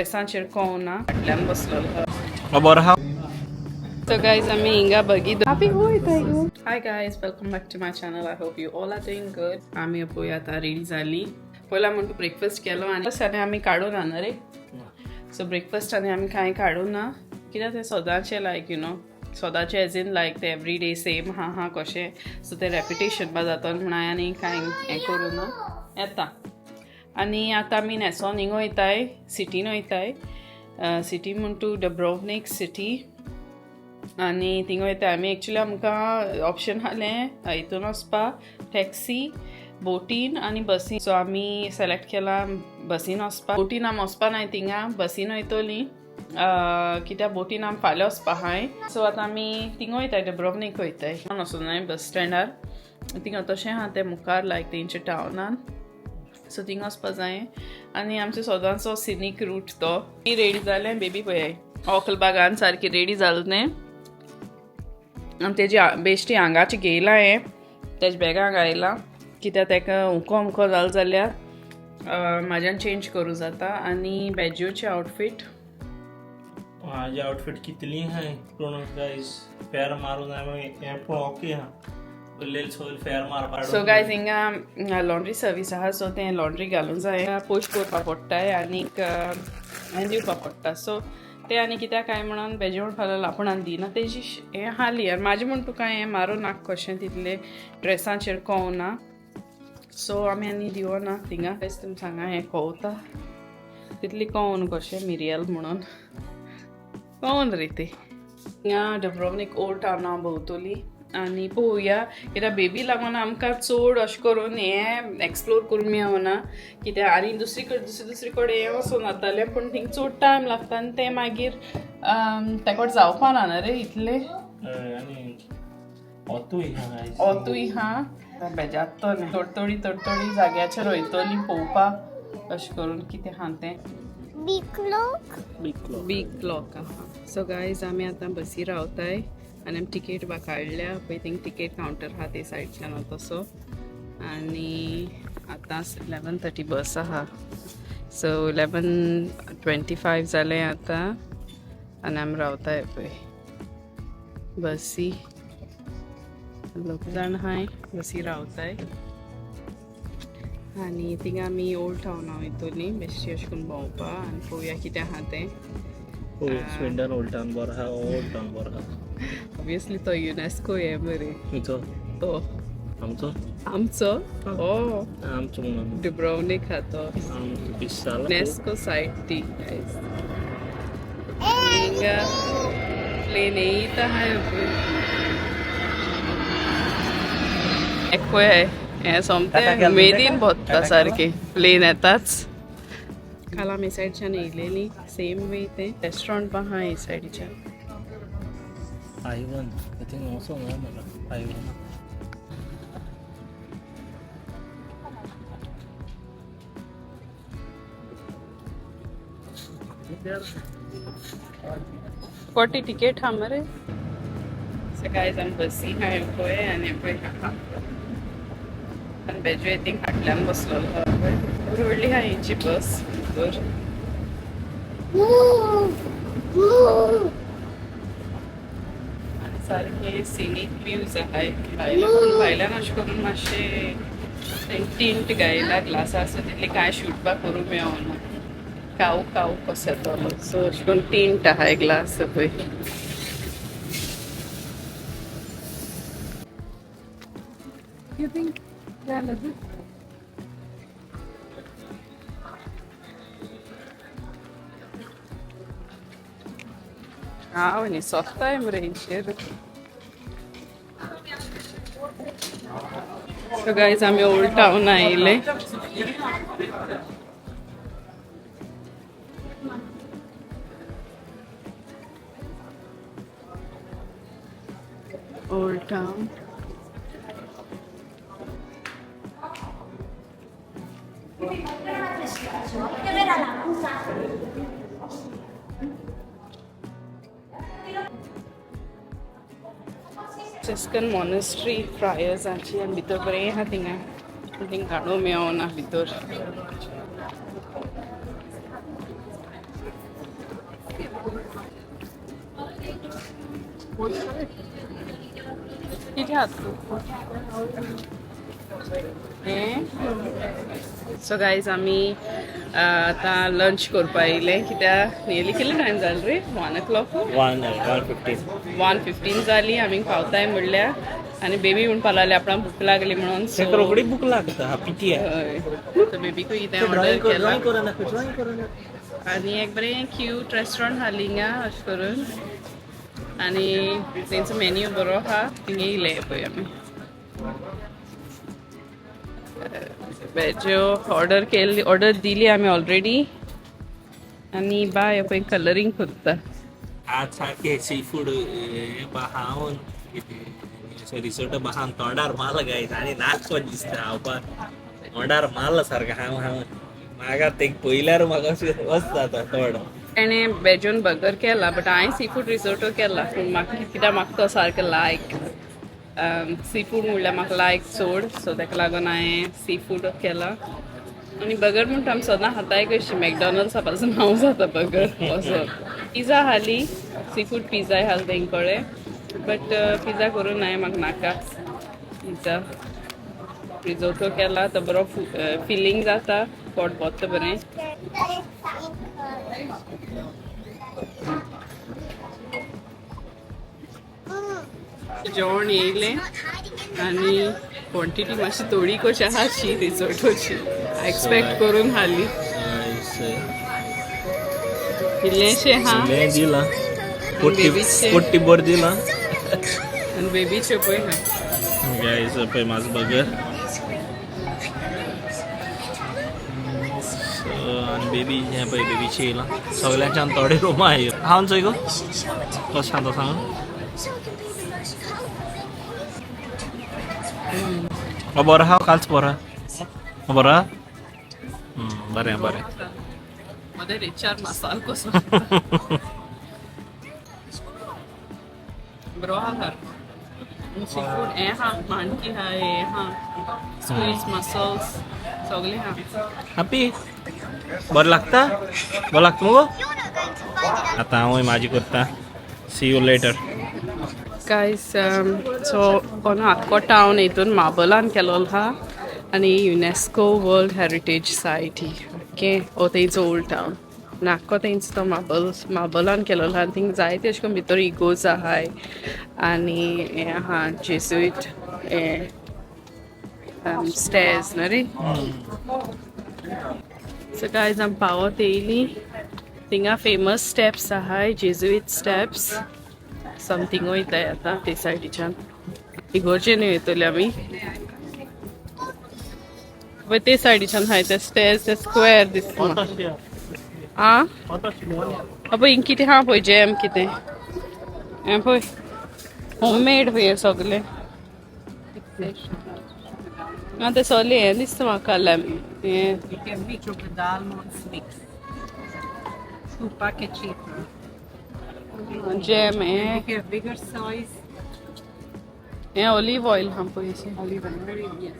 ड्रेसांचेर कोवना फाटल्यान बसलो बरं हा So guys, आम्ही हिंगा बघित hi guys welcome back to my channel. I hope you all are doing good. आम्ही पळय आतां रेडी जाली. पयला म्हणून ब्रेकफास्ट केलो आनी आमी काडून ना रे. सो ब्रेकफास्टांनी आमी कांय काडूं ना कित्याक तें सदांचें लायक सदांचें एज इन लायक ते एवरी डे सेम हा कशें. सो तें रेपिटेशन बा जाता म्हणून आनी कांय हें करूं ना येता. आनी आतां आमी न्हेसोन हिंग वयताय सिटीन वयताय. सिटी म्हण तूं डब्रोवनिक सिटी आनी थिंग वयता आमी. एक्चुली आमकां ऑप्शन आहलें हितून वचपा टॅक्सी बोटीन आनी बसीन. सो आमी सिलेक्ट केला बसीन वचपा. बोटीन आमी वचपा नाय थिंगा बसीन वयतलीं कित्याक बोटीन आमी फाल्यां वचपा आहाय. सो आतां आमी थिंग वयताय डब्रोवनिक वयताय. वचून बस स्टँडार थिंगा तशें आहा तें मुखार लायक तेंच्या टावनान. सो थिंग वचपा जाय आनी आमचो सदांचो सिनीक रूट तो. रेडी जालें बेबी पळय ऑकलबागान सारकी रेडी जालें तें. आनी तेजी बेश्टी आंगाची घेयला हें तेज बॅगां घायला कित्याक तेका हुको जाल जाल्यार म्हाज्यान चेंज करूं जाता. आनी बेजूचे आउटफीट माझी आउटफीट कितली हाय पूण गाइस फेर मारून जाय हें पूण ओके हा उरलेल सोल फेर मारपाक. सो गायज हिंगा लॉन्ड्री सर्वीस आहा. सो तें लॉन्ड्री घालूंक जाय पोस्ट करपा पडटाय आनीक हें दिवपा पडटा. सो ते आनी कित्याक काय म्हणून बेजेवण फाल्यां आपणान दिना तेजी हें हाली आनी म्हाजें म्हण तुका हें मारूं नाक कशें तितलें ड्रेसांचेर कोवना. सो आमी आनी दिवना थिंगा बेस्ट तुमी सांगा हें कोवता तितली कोवन कशें मिरियल म्हणून कोवन रे ते. हिंगा डब्रोवनिक ओल्ड टावना भोंवतली आनी पळोवया कित्याक बेबी लागून आमकां चड अशें करून हें एक्सप्लोर करूंक मेळना कित्याक आनी दुसरी कडेन हें वचून जातालें पूण थिंग चड टायम लागता आनी तें मागीर तेकोट जावपा ना रे इतलें. ओतूय हा बेजारतलें तडतडी जाग्याचेर वयतलीं पळोवपाक अशें करून कितें आहा तें बीग क्लॉक आहा. सो गायज आमी आतां बसी रावताय आनी आमी टिकेट बा काडल्या पळय थिंग टिकेट कावंटर आहा ते सायडच्यान तसो. आनी आतां 11:30 बस आहा. सो 11:25 जालें आतां आनी आमी रावताय पळय बसी. लोक जाण हाय बसी रावताय आनी थिंग आमी ओल्ड टावना वयतलीं बेश्टी अशें करून भोंवपा आनी पळोवया कितें आहा तें. स्विंडन ओल्ड टावन बरो आहा ओल्ड टावन बरो आहा. ऑब्वियसली तो युनेस्को हे मरे तो आमचो आमचो म्हणून डुब्रोवनिक हा तो युनेस्को सायट ती. हिंगा प्लेन येयत आहाय पळय हें सोमतें उमेदीन भोत्ता सारकें प्लेन येताच. काल आमी हे सायडच्यान येयलेलीं सेम वे तें रेस्टॉरंट आहा हे सायडीच्यान. आयवन आय थिंक also ना मला आयवन कोटी टिकेट हा मरे. सकाळी जाण बसी हाय पळय आनी पळय आनी बेजू आय थिंक फाटल्यान बसलेलो आहा पळय. व्हडली आहा हेंची बस भितर. सारखे सिनीक व्यूज आहाय भायल्यान अशें करून मातशें टिंट घायला ग्लासा सो तितले कांय शूटबा करूं मेळना. काव कसो येतलो सो अशें करून टिंट आहाय ग्लास पळय. हांव न्ही सोंपताय मरे हेंचेर. सो गायज आमी ओल्ड टावना येयले. ओल्ड टाउन Franciscan monastery friarsaची आनी भितर बरें आहा थिंगा थिंग काडूं मेळना भितर. किती आहात तू? सो गाईज आम्ही आता लंच करपा येयले कित्याक नियरली कितले टायम जालो रे 1 o'clock 1:15 जाली आमी पावताय म्हणल्यार आनी बेबी म्हणपा लागली आपणाक भूक लागली म्हणून रोकडी भूक लागता हा पिटी हय सो बेबीकूय कितें ऑर्डर केला आनी एक बरें क्यूट रेस्टॉरंट आहा हिंगा अशें करून आनी तेंचो मेन्यू बरो आहा थिंगा येयले पळय आमी वेज ऑर्डर दिली आमी ऑलरेडी आनी बाय पळय कलरींग करता आज सारखे सी फूड बहावन रिसोर्ट बहावन तोंडार माल गायत आणि नाचको दिसता हांवपाक तोंडार मारला सारखं हांव म्हाका ते पयल्यार म्हाका वस्त जाता तोंड तेणें वेजून बर्गर केला बट हांवें सी फूड रिसोर्टू केला म्हाका कित्याक म्हाका तो सारको लायक सी फूड म्हणल्यार म्हाका लायक चड सो ताका लागून हांवें सी फूड केला आनी बर्गर म्हणटा आमी सदां खाताय कशी मॅकडॉनल्ड्सा पासून हांव जाता बर्गर असो पिझ्झा हाली सी फूड पिझ्झाय हाल तेंकोळे बट पिझ्झा करून हांवें म्हाका नाका पिझ्झा रिजोटो केला तो बरो फिलींग जाता पोट भरता बरें जेवण येयलें आनी क्वॉन्टिटी मातशी थोडी कशी आहा शी रिसोर्टोची एक्सपेक्ट करून हाली इल्लेशें आहा दिला पोट्टी बोर दिला आनी बेबीचे पळय हा गायज पळय म्हाजो बर्गर आनी बेबी हें पळय बेबीचे येयलां सगल्यांच्यान थोडे रोमा हांव चोय गो कशें सांगता सांग बरो आहा कालच बरो आहा बरो आहा बरें बरें मध्ये रिचार मसाल कसो बरो आहा सी फूड हें आहा माणकी आहा हें आहा स्क्वीज मसल्स सगलें आहा हॅपी बरें लागता मुगो आतां हांवूय म्हाजी करता see you later guys so कोणा आख्खो टावन हितून मार्बलान केलो आहा आनी युनेस्को वर्ल्ड हेरिटेज सायट ही ओके ओ तेंचो ओल्ड टावन नाक्को तेंचो तो मार्बलान केलो आहा आनी थिंग जायते अशें करून भितर इगोज आहाय आनी हें आहा जेसूट स्टेर्स न्हू रे सो गायज आमी पावत येयलीं थिंगा फेमस स्टेप्स आहाय जेजुईट स्टेप्स समथींग वयताय आतां ते सायडीच्यान इगोर्जेन येतले आमी पळय ते सायडीच्यान आहाय ते स्टेर्स ते स्क्वेअर दिसता आं पळय हिंग कितें आहा पळय जॅम कितें हें पळय होममेड हें सगलें आं तें सगलें हें दिसता म्हाका हें जॅम हें bigger size. हें ऑलिव्ह ऑयल आहा पळय Olive oil, yes.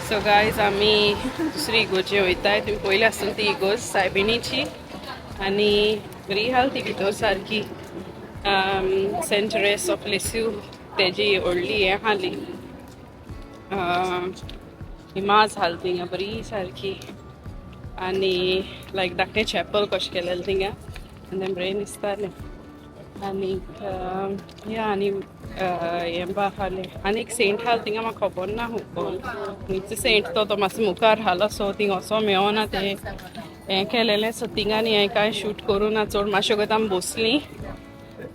So guys आमी दुसरी इगोर्जे वयताय तुमी पयली आसतना ती इगोज सायबिणीची आनी बरी आहा ती भितर सारकी सेंट टेरेस ऑफ लिस्यू तेजी व्हडली हें आहाली इमाज आहाली थिंगा बरी सारकी आनी लायक धाकटें चॅपल कशें केलेलें थिंगा आनी तें बरें दिसतालें आनीक या आनी हें बा आहालें आनीक सेंट आहाल थिंगा म्हाका खबर ना खंयचो सेंट तो मातसो मुखार आहालो सो थिंग वचो मेळोना तें हें केलेलें सो थिंगा न्ही हांवें कांय शूट करूं ना चड मातशें वगत आमी बसलीं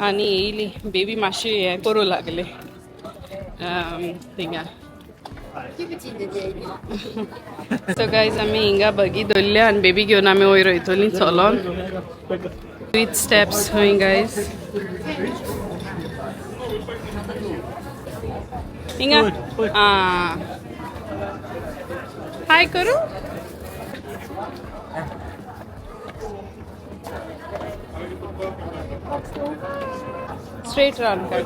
आनी येयलीं बेबी मातशी हें करूं लागलें थिंगा सो गाइज आमी हिंगा बघितले आनी बेबी घेवन आमी वयर वयतली चलोन विथ स्टेप्स खंय गाइज हिंगा हाय करू स्ट्रेट रन कर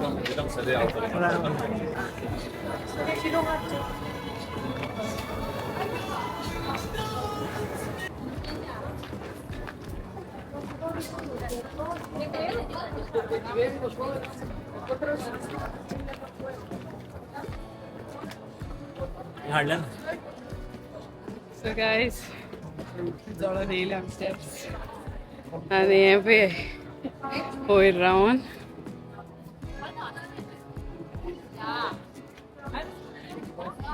हाडलं So guys, जवळ येयले आमी स्टेप्स आनी हे पळय वयर रावन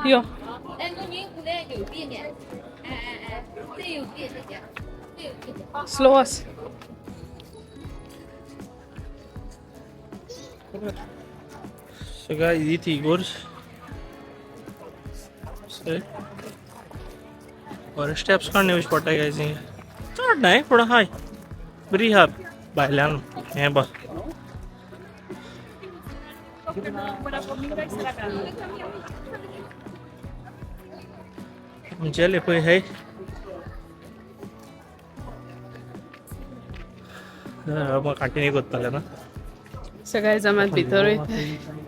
यो स्लो वच So guys, it Igor. और स्टेप्स काढणे विश पडटा गायज चड नाही पुढं हाय बरी हा भायल्यान हें बघ जेले पळय हाय मग कंटिन्यू करतले ना So guys, आमी भितर वयता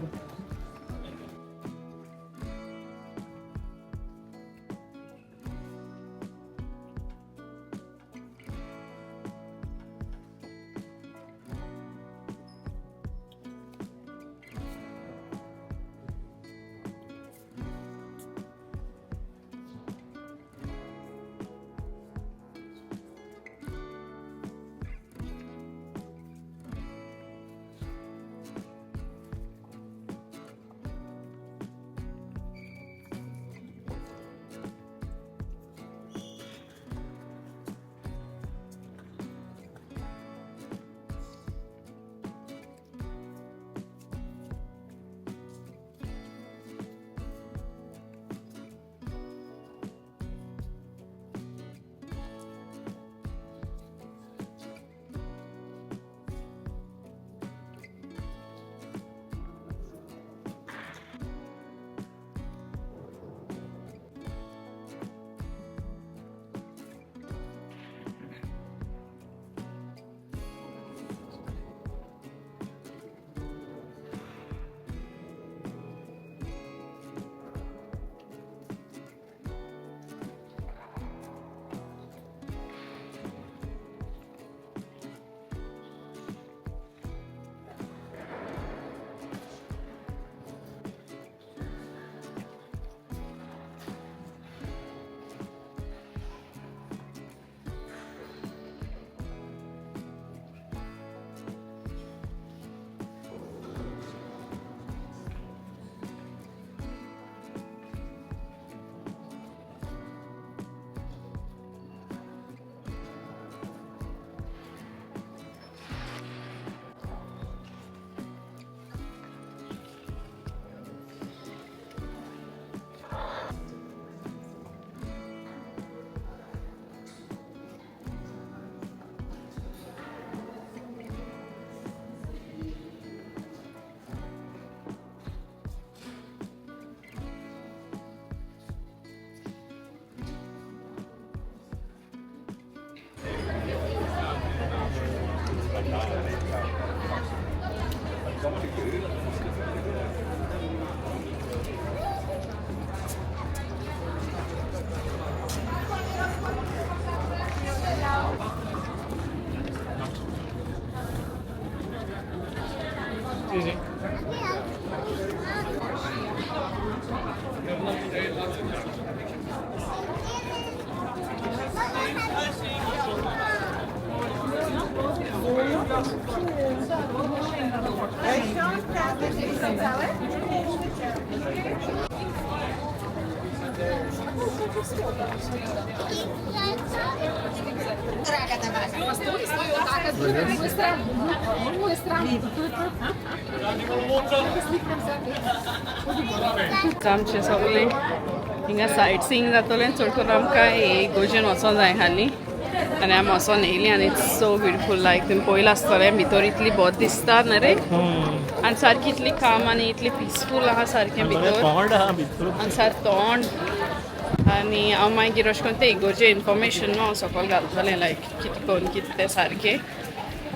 आमचे सगळे हिंगा सायट सीइंग जातले चड करून आमकां इगोर्जेन वचों जाय हाली आनी आमी वचोन येयली आनी इट्स सो ब्युटिफूल लायक तुमी पयला आसतले भितर इतली बोट दिसता न्ही रे आनी सारकी इतली काम आनी इतली पिसफूल आहा सारकें भितर आनी सारकें तोंड आनी हांव मागीर अशें करून ते इगोर्जे इन्फॉर्मेशन न्हू हांव सकयल घालतलें लायक कितें करून कितें तें सारकें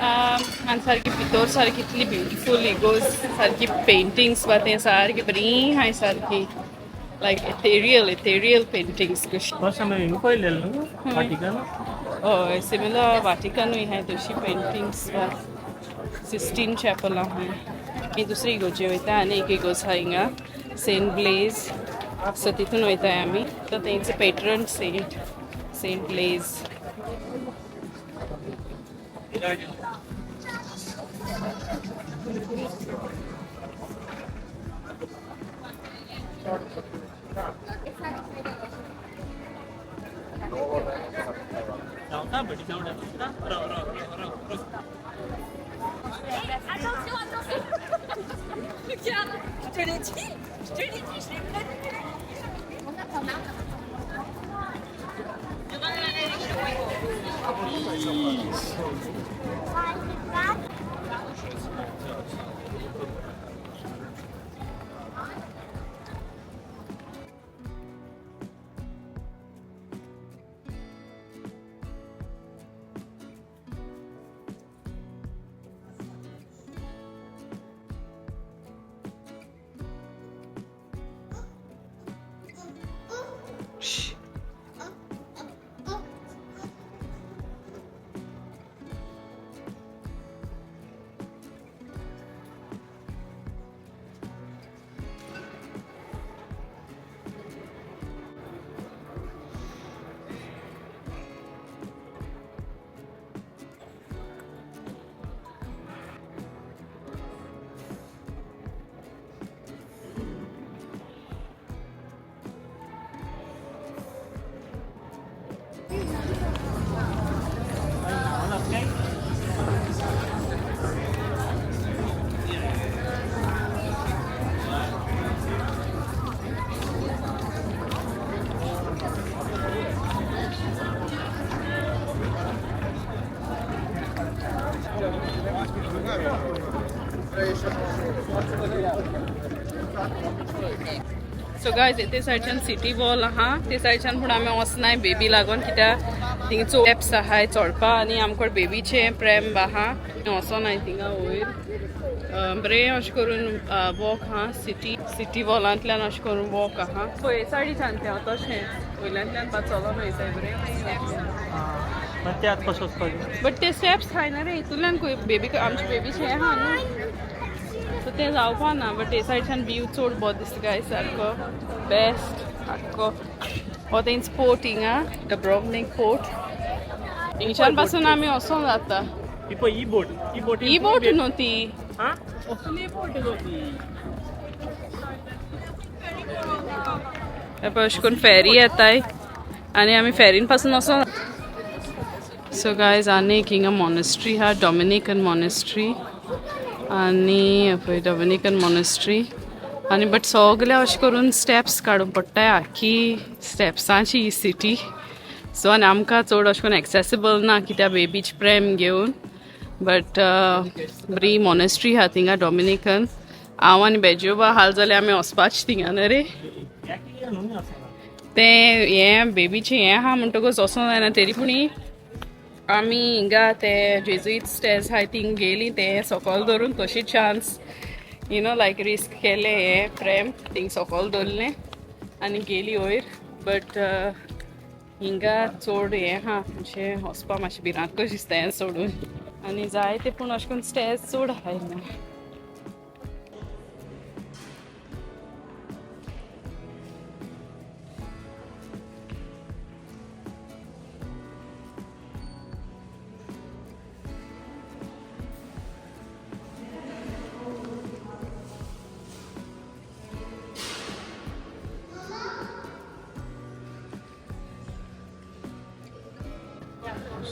आनी सारकी भितर सारकी इतली ब्युटिफूल इगोज सारकी पेंटिंग्स वा तें सारकी बरी हाय सारकी लायक एथेरियल पेंटिंग्स कशी हय सिमिलर वाटिकनूय हाय तशी पेंटिंग्स वा सिस्टीन चॅपल आहाय ही दुसरी इगोर्जे वयता आनी एक इगोज आहा हिंगा सेंट ब्लेज सो तितून वयताय आमी तर तेंचे patron saint Blaise so guys ते सायडच्यान सिटी वॉल आहा ते सायडच्यान पूण आमी वचनाय बेबी लागून कित्याक थिंगा स्टेप्स आहाय चडपा आनी आमकोड बेबीचे प्रॅम्प आहा वचोनाय थिंगा वयर बरें अशें करून वॉक आहा सिटी वॉलांतल्यान अशें करून वॉक आहा सो हे सायडीच्यान तें तशें वयल्यांतल्यान चलोन वयताय बरें बट ते स्टेप्स हाय ना रे हितूंतल्यान बेबी आमचे बेबीचे आहा न्हू सो ते जावपा ना बट हे सायडच्यान व्यू चड बरो दिसता गाय सारको बेस्ट आख्खो हो तेंच पोर्ट हिंगा डब्रोवनिक पोर्ट हिंगच्यान पासून आमी वचोंक जाता ही बोट न्हू ती अशें करून फेरी येताय आनी आमी फेरीन पासून वचोंक सो गायज आनी एक हिंगा मॉनेस्ट्री हा डॉमिनिकन मॉनेस्ट्री आनी पळय डॉमिनिकन मॉनेस्ट्री आनी बट सगळे अशें करून स्टेप्स काडून पडटाय आख्खी स्टेप्सांची ही सिटी सो आनी आमकां चड अशें करून एक्सेसिबल ना कित्याक बेबीच प्रेम घेवन बट बरी मॉनेस्ट्री हा थिंगा डॉमिनिकन हांव आनी बेजोबा हाल जाल्यार आमी वचपाचें थिंगा न्ही रे तें हें बेबीचें हें आहा म्हणटकूच वचोंक जायना तरी पूण आमी हिंगा ते जेजुईट स्टेज हाय थिंग गेली ते सकयल धरून तशी chance you know like risk केले हे प्रेम थिंग सकयल धरलें आनी गेली वयर बट हिंगा चड हें आहा अशें वचपा मातशें भिरांत कशें दिसता हें सोडून आनी जाय ते पूण अशें करून स्टेज चड आहाय हिंगा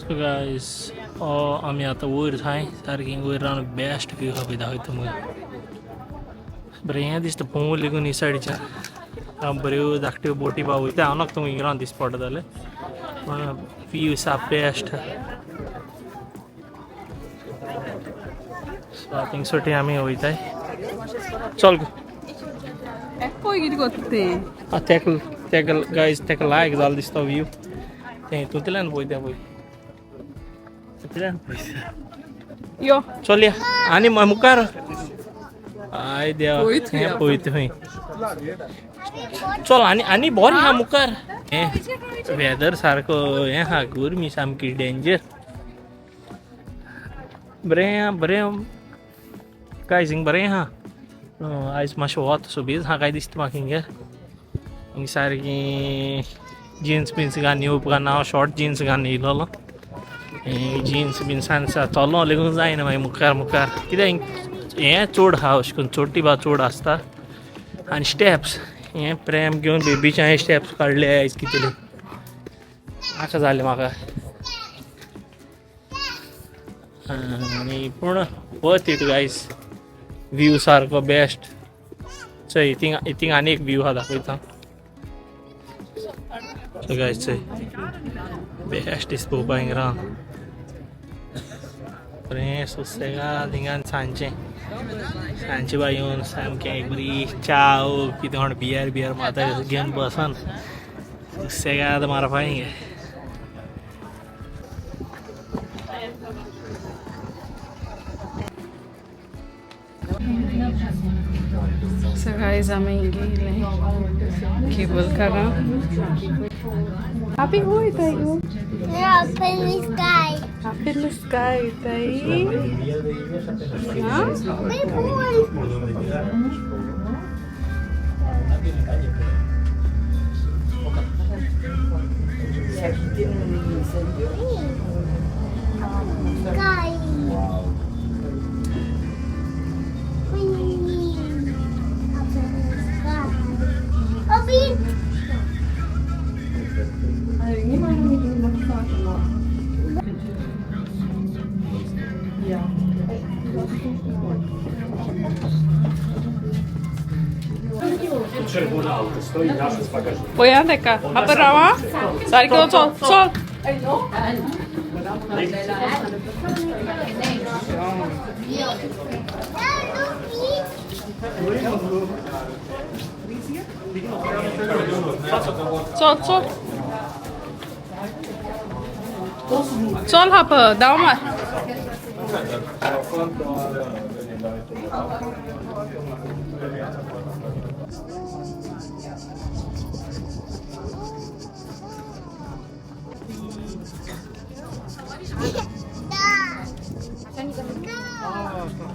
सो गाइस आम्ही आता वयर हाय सारकी वयर रावन बेस्ट व्यू हा पळय दाखयता तुमकां बरें हें दिसता पोंग लेगून ही सायडीच्यान बऱ्यो धाकट्यो बोटी बा वयता हांव नाका तुमकां हिंग रावन दिसपडटा जाल्यार पण व्यू आसा बेस्ट सो थिंगसोटी आमी वयताय चल गो पळय कितें करता तें तेका गायज तेका लायक जालो दिसता व्यू तें हितूंतल्यान पळयता पळय यो चल या आनी मुखार आय देवा पळयत खंय हें पळयत खंय चल आनी बरें हा मुखार हें वेदर सारको हें हा गरमी सामकी डेंजर बरें काय हिंग बरें हा आयज मातशें वत सोबीत हा काय दिसता म्हाका हिंग सारकी जीन्स बीन्स घालून येवप काय ना शॉर्ट जीन्स घालून येयलोलो जीन्स बीन सांचा चलो लेगून जायना मागीर मुखार कित्याक हें चड हा अशें करून चोटी बा चड आसता आनी स्टेप्स हें प्रेम घेवन बेबीचे हांवें स्टेप्स काडले आयज कितें नाका जालें म्हाका आनी पूण वर्थ इट गायज व्यू सारको बेस्ट चय हितींग आनी एक व्यू हा दाखयता सो गायज चय बेस्ट दिसता पळोवपाक हिंग रावन बरें सुसेगाद हिंगान सांजचें बा येवन सामकें एक बरी चाव कितें कोण बियर माता घेवन बसन सुसेगाद मारपा हिंगे So guys, आम्ही हिंगे येयले केबल कारा Happy who is you? Up in the sky. Up in the sky, tai. Huh? My boy. Sky. Pojadę ka. A brała? Sarko, co? Co? Col hapă, dau mă.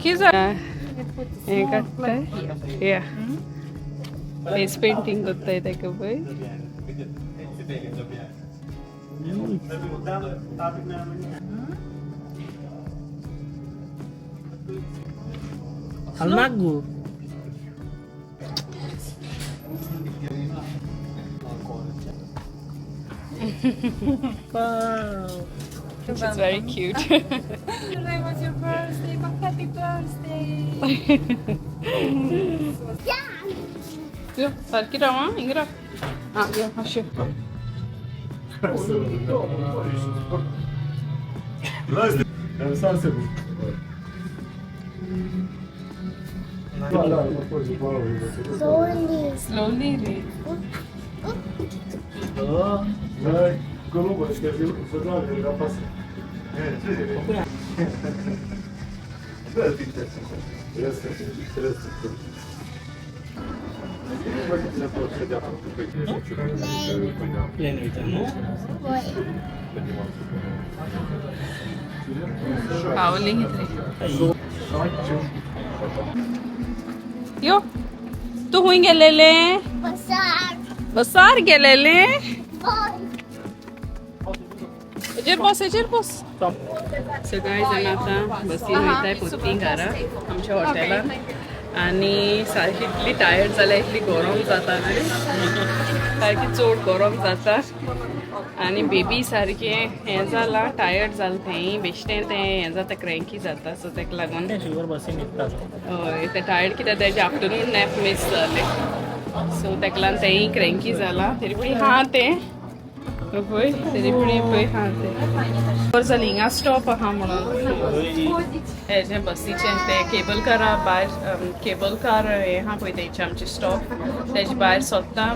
Kiza. Yeah. Face painting होता है क्या भाई? Almagu. Wow. It's very cute. Today was your birthday, but happy birthday! Yo, sarki rama, ingra. Ah, yo, aşağı. Slowly. Howling. Yo, तू हुई गेलेले? बसार गेलेले? Ager बस. So guys, आम्ही आता बसीन वयताय पोतींगारा आमच्या हॉटेलात आनी सारकी इतली टायर्ड जाल्या इतली गरम जाता न्ही सारकी चड गरम जाता आनी बेबी सारकें हें जालां टायर्ड जालें तेंय बेश्टें तें हें जाता क्रँकी जाता सो तेका लागून शुगर बसी न्हिदता हय तें टायर्ड कित्याक तेजें आफ्टरनून नॅप मिस जालें सो तेका लागून तेंय क्रँकी जाला तरी पूण हा तें पळय तरी पूण पळय हा तें बरें जालें हिंगा स्टॉप आहा म्हणून हेजें बसीचें तें केबल कारा भायर केबल कार हें आहा पळय तेंचें आमचें स्टॉप तेजे भायर सोदता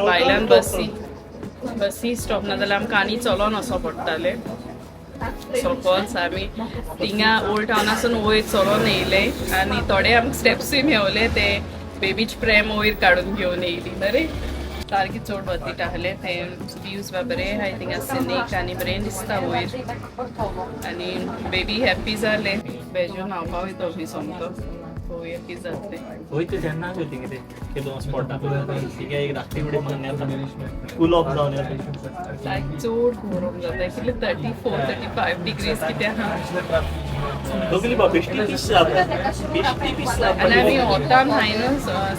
भायल्यान बसी स्टॉप ना जाल्यार आमकां आनी चलोन वचो पडटालें सपोज आमी थिंगा ओल्ड टावनासून वयर चलोन येयले आनी थोडे आमकां स्टेप्सूय मेवले ते बेबीच प्रेम वयर काडून घेवन येयली मरे सारकी चड वतीट आहलें तें व्यूज बा बरें आहाय थिंगा सिनीक आनी बरें दिसता वयर आनी बेबी हॅप्पी जालें बेजून न्हावपा वयता बी सोमतो पळोवया कितें जाता तें वयता जेन्ना करता कितें केदोन स्पॉटाक थिंगा एक धाकटी उडी मारून येता कूल ऑफ जावन येता लायक चड गरम जाता कितले 34-35 डिग्रीज कितें आहा दोगली बाबा बेश्टी पीस जाता आनी आमी वोतां न्हाय न्हू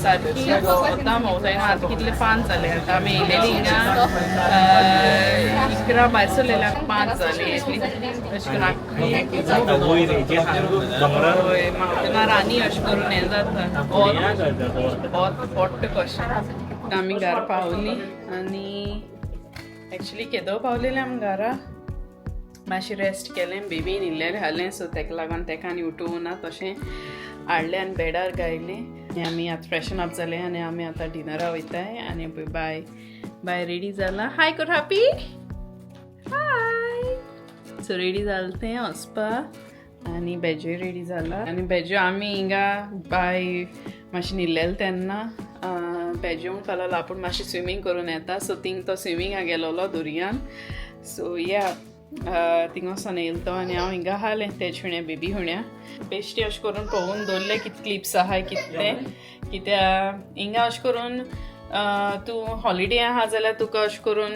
सारकी वोतां भोंवताय आतां कितले 5 जाले आतां आमी येयलेली हिंगा 11 भायर सरलेले 5 जाली एटली अशें करून वयर हेजे मावंटेनार आनी अशें करून हें जाता पोट्ट कशें आमी घरा पावली आनी एक्चुली केदो पावलेले आमी घरा मातशें रेस्ट केलें बेबी न्हिल्लें घालें सो तेका लागून तेका आनी उठोवं ना तशें हाडलें आनी बेडार गायलें आनी आमी आतां फ्रेशन अप जालें आनी आमी आतां डिनरा वयताय आनी पळय बाय रेडी जाला हाय कर हॅपी हाय सो रेडी जालें तें वचपा आनी बेजूय रेडी जाला आनी बेजू आमी हिंगा बाय मातशें न्हिल्लेलें तेन्ना बेजू म्हणपाक लागलो आपूण मातशें स्विमींग करून येता सो थिंग तो स्विमींगाक गेलोलो दर्यान सो या थिंग वचोन येयलो तो आनी हांव हिंगा आहलें तेजे हुण्या बेबी हुण्या बेश्टी अशें करून पळोवन दवरलें कितें क्लिप्स आहाय कितें कित्याक हिंगा अशें करून तूं हॉलिडे आहा जाल्यार तुका अशें करून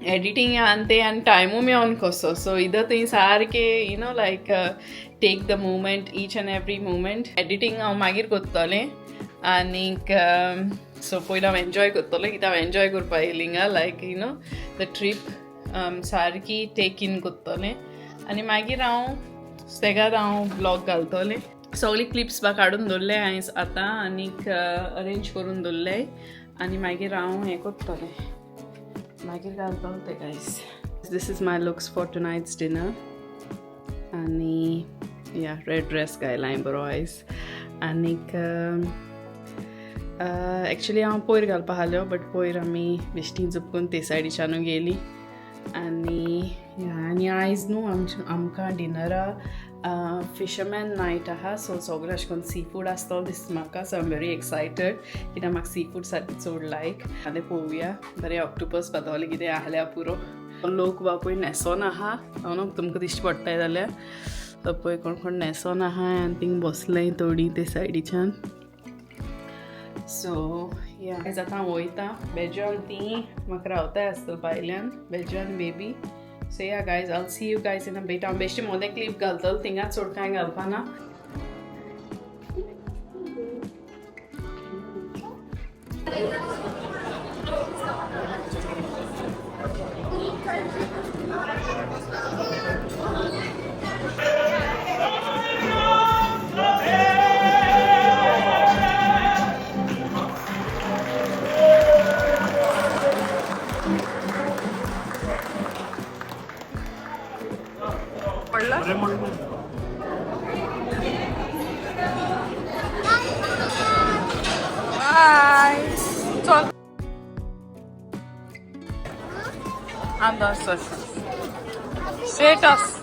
एडिटींग आनी तें आनी टायमू मेळोन कसो सो इदर थंय सारकें you know like take the movement each and every movement editing हांव मागीर करतलें आनीक सो पयलीं हांव एन्जॉय करतलें कित्याक हांव एन्जॉय करपा येयली हिंगा like you know the trip सारकी टेक इन करतलें आनी मागीर हांव सुसेगाद हांव ब्लॉग घालतलें सगळी क्लिप्स बा काडून दवरले हांवें आतां आनीक अरेंज करून दवरले आनी मागीर हांव हें करतलें मागीर घालतलें तें guys this is my looks for tonight's dinner आनी या रेड ड्रेस घायला हांवें बरो आयज आनीक एक्चुली हांव पयर घालपा आहल्यो बट पयर आमी बेश्टी झुपकून ते सायडीच्यानू गेली आनी आयज न्हू आमकां डिनरा फिशरमॅन नायट आहा सो सगळें अशें करून सी फूड आसतलो दिसता म्हाका so I am very excited कित्याक म्हाका सी फूड सारकी चड लायक आनी पळोवया बरें ऑक्टोपस पातोलें कितें आहल्या पुरो लोक बापूय न्हेसोन आहा न्हू तुमकां दिश्टी पडटाय जाल्यार पळय कोण कोण न्हेसोन आहा आनी थिंग बसलें थोडीं ते सायडीच्यान सो या आयज आतां हांव वयता बेजू आनी ती म्हाका रावताय आसतली भायल्यान बेजू आनी baby so yeah guys I'll see you guys in a bit हांव बेश्टी मोदें क्लिप घालतलें थिंगा चड कांय घालपाना चल आम स्टेटस